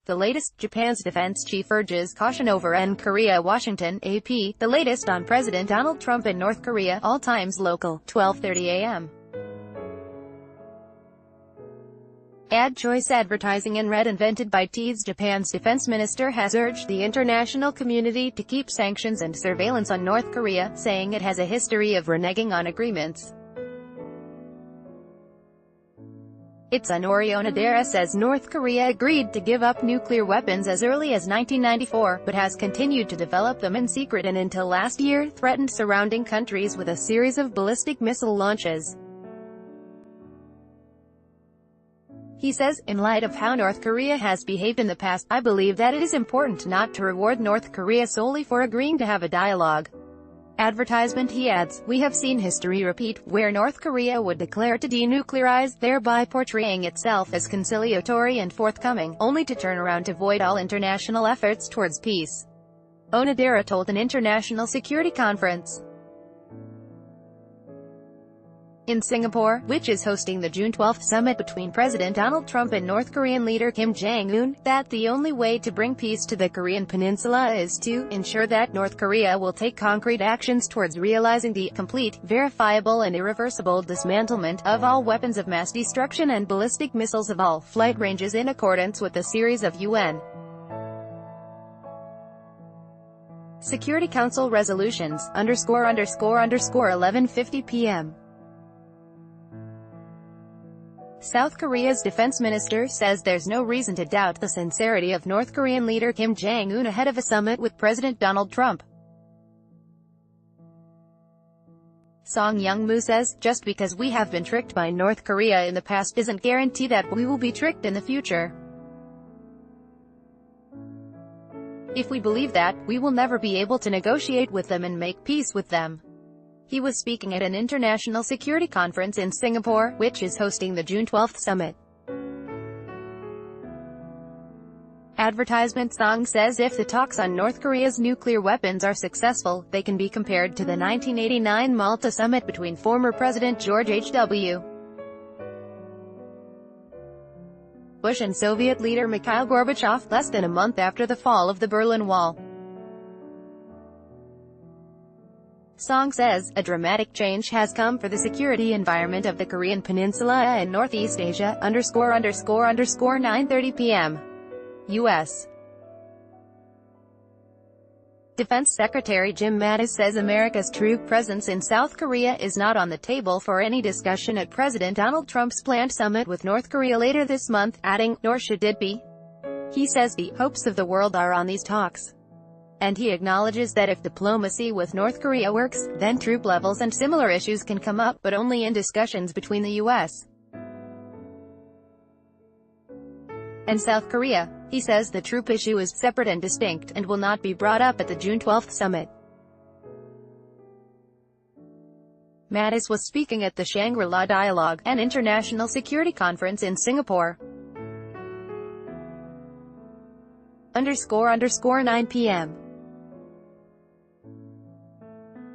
The latest, Japan's defense chief urges caution over Korea. Washington, AP, the latest on President Donald Trump in North Korea, all times local, 12:30 a.m. Ad choice advertising in red invented by T's. Japan's defense minister has urged the international community to keep sanctions and surveillance on North Korea, saying it has a history of reneging on agreements. Its Honori Onodera says North Korea agreed to give up nuclear weapons as early as 1994, but has continued to develop them in secret and until last year threatened surrounding countries with a series of ballistic missile launches. He says, in light of how North Korea has behaved in the past, I believe that it is important not to reward North Korea solely for agreeing to have a dialogue. Advertisement. He adds, we have seen history repeat, where North Korea would declare to denuclearize, thereby portraying itself as conciliatory and forthcoming, only to turn around to void all international efforts towards peace. Onodera told an international security conference in Singapore, which is hosting the June 12th summit between President Donald Trump and North Korean leader Kim Jong-un, that the only way to bring peace to the Korean peninsula is to ensure that North Korea will take concrete actions towards realizing the complete, verifiable and irreversible dismantlement of all weapons of mass destruction and ballistic missiles of all flight ranges in accordance with a series of UN Security Council resolutions, __11:50 p.m. South Korea's defense minister says there's no reason to doubt the sincerity of North Korean leader Kim Jong-un ahead of a summit with President Donald Trump. Song Young-moo says, just because we have been tricked by North Korea in the past doesn't guarantee that we will be tricked in the future. If we believe that, we will never be able to negotiate with them and make peace with them. He was speaking at an international security conference in Singapore, which is hosting the June 12th summit. Advertisement. Song says if the talks on North Korea's nuclear weapons are successful, they can be compared to the 1989 Malta summit between former President George H.W. Bush and Soviet leader Mikhail Gorbachev, less than a month after the fall of the Berlin Wall. Song says, a dramatic change has come for the security environment of the Korean Peninsula and Northeast Asia, __9:30 p.m. U.S. Defense Secretary Jim Mattis says America's troop presence in South Korea is not on the table for any discussion at President Donald Trump's planned summit with North Korea later this month, adding, nor should it be. He says the hopes of the world are on these talks. And he acknowledges that if diplomacy with North Korea works, then troop levels and similar issues can come up, but only in discussions between the U.S. and South Korea. He says the troop issue is separate and distinct, and will not be brought up at the June 12th summit. Mattis was speaking at the Shangri-La Dialogue, an international security conference in Singapore. __9 p.m.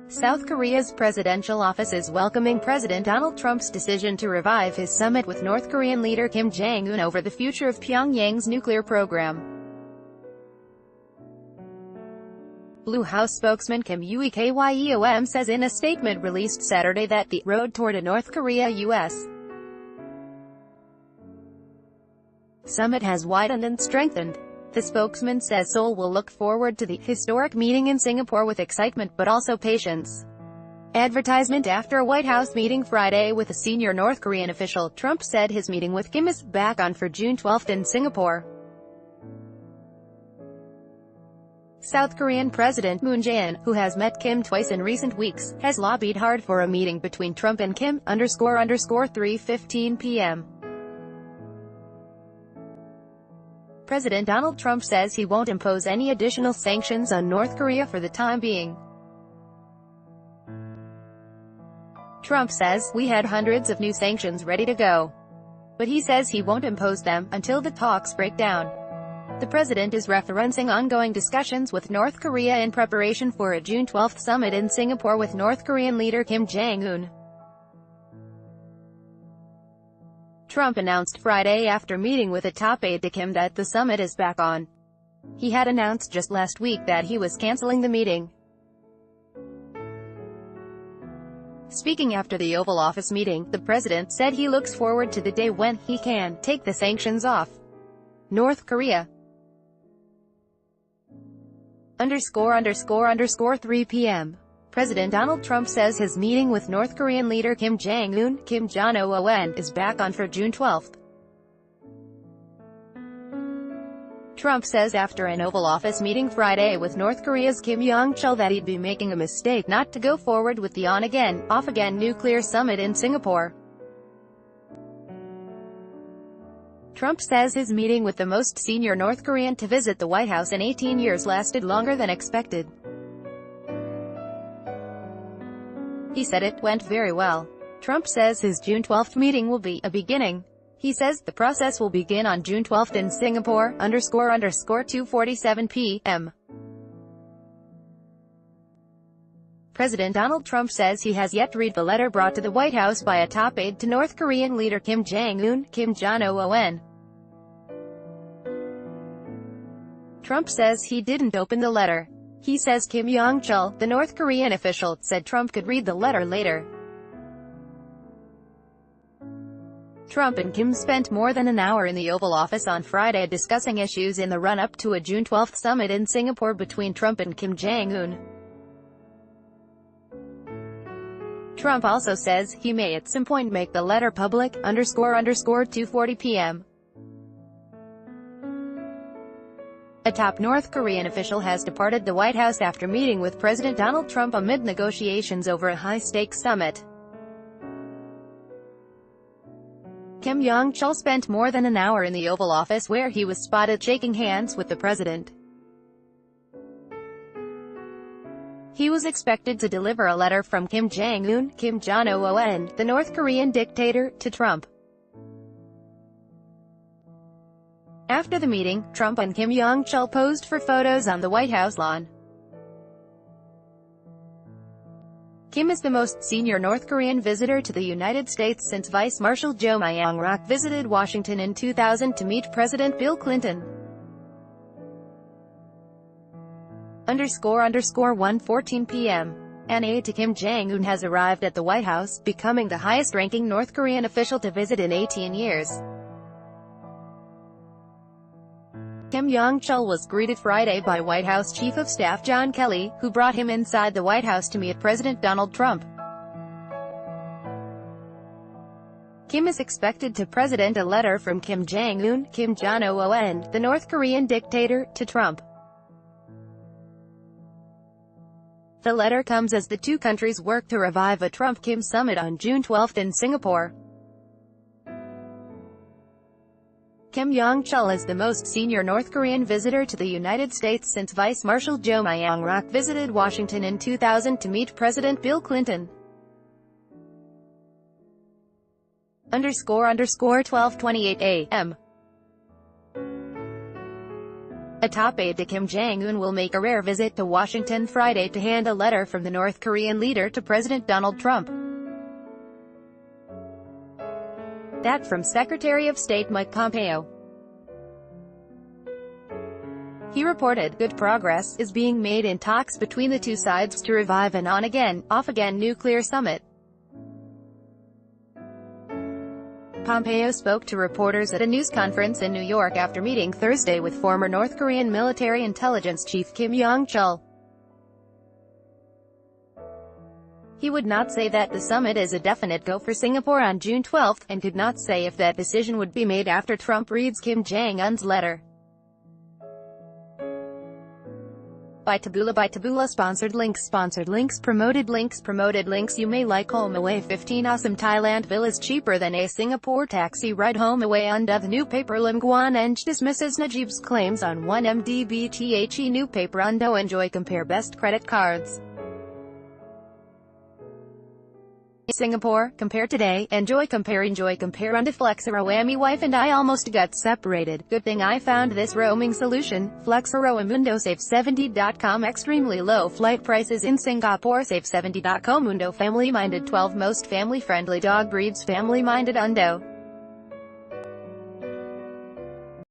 South Korea's presidential office is welcoming President Donald Trump's decision to revive his summit with North Korean leader Kim Jong-un over the future of Pyongyang's nuclear program. Blue House spokesman Kim Kyeom says in a statement released Saturday that the road toward a North Korea-U.S. summit has widened and strengthened. The spokesman says Seoul will look forward to the historic meeting in Singapore with excitement but also patience. Advertisement. After a White House meeting Friday with a senior North Korean official, Trump said his meeting with Kim is back on for June 12th in Singapore. South Korean President Moon Jae-in, who has met Kim twice in recent weeks, has lobbied hard for a meeting between Trump and Kim, __3:15 p.m. President Donald Trump says he won't impose any additional sanctions on North Korea for the time being. Trump says, we had hundreds of new sanctions ready to go. But he says he won't impose them, until the talks break down. The president is referencing ongoing discussions with North Korea in preparation for a June 12th summit in Singapore with North Korean leader Kim Jong-un. Trump announced Friday after meeting with a top aide to Kim that the summit is back on. He had announced just last week that he was canceling the meeting. Speaking after the Oval Office meeting, the president said he looks forward to the day when he can take the sanctions off North Korea. ___3 p.m. President Donald Trump says his meeting with North Korean leader Kim Jong-un, Kim Jong-un, is back on for June 12. Trump says after an Oval Office meeting Friday with North Korea's Kim Jong-chul that he'd be making a mistake not to go forward with the on-again, off-again nuclear summit in Singapore. Trump says his meeting with the most senior North Korean to visit the White House in 18 years lasted longer than expected. He said it went very well. Trump says his June 12 meeting will be a beginning. He says the process will begin on June 12 in Singapore, __2:47 p.m. President Donald Trump says he has yet to read the letter brought to the White House by a top aide to North Korean leader Kim Jong-un, Kim Jong-un. Trump says he didn't open the letter. He says Kim Jong-chul, the North Korean official, said Trump could read the letter later. Trump and Kim spent more than an hour in the Oval Office on Friday discussing issues in the run-up to a June 12 summit in Singapore between Trump and Kim Jong-un. Trump also says he may at some point make the letter public, __2:40 p.m. A top North Korean official has departed the White House after meeting with President Donald Trump amid negotiations over a high-stakes summit. Kim Jong-chul spent more than an hour in the Oval Office where he was spotted shaking hands with the president. He was expected to deliver a letter from Kim Jong-un, Kim Jong-un, the North Korean dictator, to Trump. After the meeting, Trump and Kim Jong-chul posed for photos on the White House lawn. Kim is the most senior North Korean visitor to the United States since Vice Marshal Jo Myung-rak visited Washington in 2000 to meet President Bill Clinton. __1:14 p.m. An aide to Kim Jong-un has arrived at the White House, becoming the highest-ranking North Korean official to visit in 18 years. Kim Jong-chul was greeted Friday by White House Chief of Staff John Kelly, who brought him inside the White House to meet President Donald Trump. Kim is expected to present a letter from Kim Jong-un, Kim Jong-un, the North Korean dictator, to Trump. The letter comes as the two countries work to revive a Trump-Kim summit on June 12 in Singapore. Kim Jong-chul is the most senior North Korean visitor to the United States since Vice Marshal Jo Myung-rak visited Washington in 2000 to meet President Bill Clinton. __12:28 a.m. A top aide to Kim Jong-un will make a rare visit to Washington Friday to hand a letter from the North Korean leader to President Donald Trump. That from Secretary of State Mike Pompeo. He reported, good progress is being made in talks between the two sides to revive an on-again, off-again nuclear summit. Pompeo spoke to reporters at a news conference in New York after meeting Thursday with former North Korean military intelligence chief Kim Jong-chul. He would not say that the summit is a definite go for Singapore on June 12, and could not say if that decision would be made after Trump reads Kim Jong-un's letter. By Taboola sponsored links promoted links. You may like home away 15 awesome Thailand villas cheaper than a Singapore taxi ride. Home away under the new paper Lim Guan Eng dismisses Najib's claims on 1MDB new paper undo. Enjoy compare best credit cards. Singapore, compare today, enjoy compare undo. Flexero me wife and I almost got separated, good thing I found this roaming solution. Flexero Mundo Save70.com. Extremely low flight prices in Singapore. Save70.com. Mundo family minded 12 most family friendly dog breeds. Family minded undo.